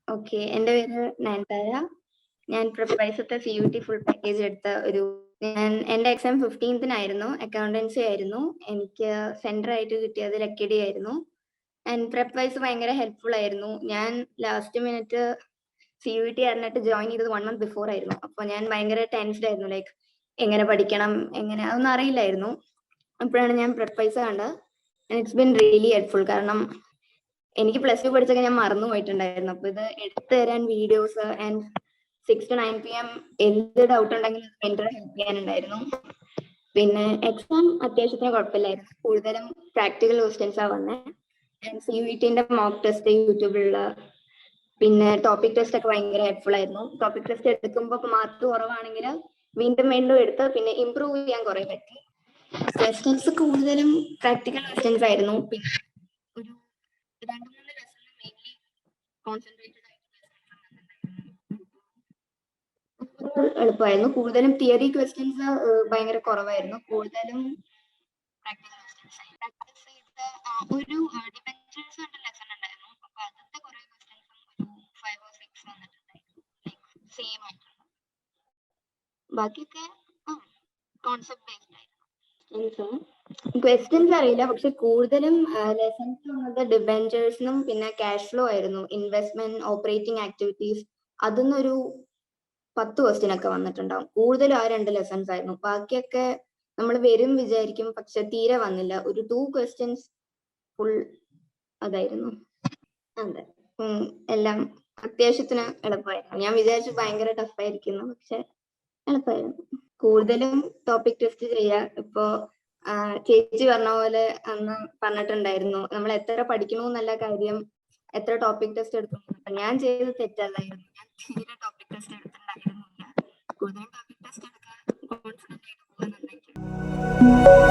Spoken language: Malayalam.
ഓക്കെ, എൻ്റെ പേര് നയൻതാര. ഞാൻ പ്രിപ്വൈസത്തെ CUET ഫുൾ പാക്കേജ് എടുത്ത എൻ്റെ എക്സാം 15-നായിരുന്നു, അക്കൗണ്ടൻസി ആയിരുന്നു. എനിക്ക് സെൻറ്റർ ആയിട്ട് കിട്ടിയത് ലക്കിടി ആയിരുന്നു. ആൻഡ് പ്രിപ്വൈസ് ഭയങ്കര ഹെൽപ്ഫുൾ ആയിരുന്നു. ഞാൻ ലാസ്റ്റ് മിനിറ്റ് CUET അറിഞ്ഞിട്ട് ജോയിൻ ചെയ്തത് 1 month ബിഫോർ ആയിരുന്നു. അപ്പോൾ ഞാൻ ഭയങ്കര ടെൻസ്ഡ് ആയിരുന്നു, ലൈക്ക് എങ്ങനെ പഠിക്കണം, എങ്ങനെ അതൊന്നും അറിയില്ലായിരുന്നു. അപ്പോഴാണ് ഞാൻ പ്രിപ്വൈസ് കണ്ടത്. And it's been really helpful. കാരണം എനിക്ക് +2 പഠിച്ചൊക്കെ ഞാൻ മറന്നു പോയിട്ടുണ്ടായിരുന്നു. അപ്പൊ ഇത് എടുത്തു തരാൻ വീഡിയോസ് ആൻഡ് 6 to 9 PM എന്ത് ഡൗട്ട് ഉണ്ടെങ്കിലും മെന്റർ ഹെൽപ്പ് ചെയ്യാനുണ്ടായിരുന്നു. പിന്നെ എക്സാം അത്യാവശ്യത്തിന് കുഴപ്പമില്ലായിരുന്നു. കൂടുതലും പ്രാക്ടിക്കൽ ക്വസ്റ്റ്യൻസാ വന്നത്. CUET-ന്റെ മോക്ക് ടെസ്റ്റ് യൂട്യൂബിലുള്ള, പിന്നെ ടോപ്പിക് ടെസ്റ്റ് ഒക്കെ ഭയങ്കര ഹെൽപ്ഫുൾ ആയിരുന്നു. ടോപ്പിക് ടെസ്റ്റ് എടുക്കുമ്പോൾ മാർക്ക് കുറവാണെങ്കിൽ വീണ്ടും വീണ്ടും എടുത്ത് പിന്നെ ഇമ്പ്രൂവ് ചെയ്യാൻ കുറെ പറ്റി. ക്വസ്റ്റ്യൻസ് കൂടുതലും പ്രാക്ടിക്കൽ ക്വസ്റ്റ്യൻസ് ആയിരുന്നു. പിന്നെ ഒരു 2-3 ലെസണിൽ മെയിൻലി കോൺസെൻട്രേറ്റഡ് ആയിട്ട് എളുപ്പമായിരുന്നു. കൂടുതലും തിയറി ക്വസ്റ്റ്യൻസ് ഭയങ്കര കുറവായിരുന്നു. കൂടുതലും പ്രാക്ടിക്കൽ ക്വസ്റ്റ്യൻസ് ഒരു ഡിപെൻഡൻസ് കൊണ്ട് ലെസൺ ഉണ്ടായിരുന്നു. അപ്പൊ അതിന്റെ കുറെ ക്വസ്റ്റ്യൻസും ഒരു 5 or 6 വന്നിട്ടുണ്ടായിരുന്നു, ലൈക്ക് സെയിം ആയിട്ടുള്ള. ബാക്കിയൊക്കെ കോൺസെപ്റ്റ് ബേസ്ഡ് ആയിരുന്നു. ക്വസ്റ്റ്യൻസ് അറിയില്ല, പക്ഷെ കൂടുതലും ലെസൺസ് വന്നത് ഡിബെഞ്ചേഴ്സിനും പിന്നെ ക്യാഷ് ഫ്ലോ ആയിരുന്നു. ഇൻവെസ്റ്റ്മെന്റ്, ഓപ്പറേറ്റിംഗ് ആക്ടിവിറ്റീസ്, അതിന്നൊരു 10 ക്വസ്റ്റ്യൻ ഒക്കെ വന്നിട്ടുണ്ടാവും. കൂടുതലും ആ 2 ലെസൺസ് ആയിരുന്നു. ബാക്കിയൊക്കെ നമ്മൾ വരും വിചാരിക്കും, പക്ഷെ തീരെ വന്നില്ല. ഒരു 2 ക്വസ്റ്റ്യൻസ് ഫുൾ അതായിരുന്നു. അതെ, എല്ലാം അത്യാവശ്യത്തിന് എളുപ്പമായിരുന്നു. ഞാൻ വിചാരിച്ചു ഭയങ്കര ടഫായിരിക്കുന്നു, പക്ഷെ എളുപ്പമായിരുന്നു. കൂടുതലും ടോപ്പിക് ടെസ്റ്റ് ചെയ്യാ. ഇപ്പോ ചേച്ചി പറഞ്ഞ പോലെ അന്ന് പറഞ്ഞിട്ടുണ്ടായിരുന്നു, നമ്മൾ എത്ര പഠിക്കണമെന്നല്ല കാര്യം, എത്ര ടോപ്പിക് ടെസ്റ്റ് എടുക്കുന്നു. അപ്പൊ ഞാൻ ചെയ്തത് തെറ്റല്ലായിരുന്നു. ഞാൻ തീരെ ടോപ്പിക് ടെസ്റ്റ് എടുത്തിട്ടുണ്ടായിരുന്നില്ല. കൂടുതലും ടോപ്പിക് ടെസ്റ്റ് എടുക്കാൻ കോൺഫിഡന്റ് ആയിട്ട് പോകുന്നുണ്ടെങ്കിൽ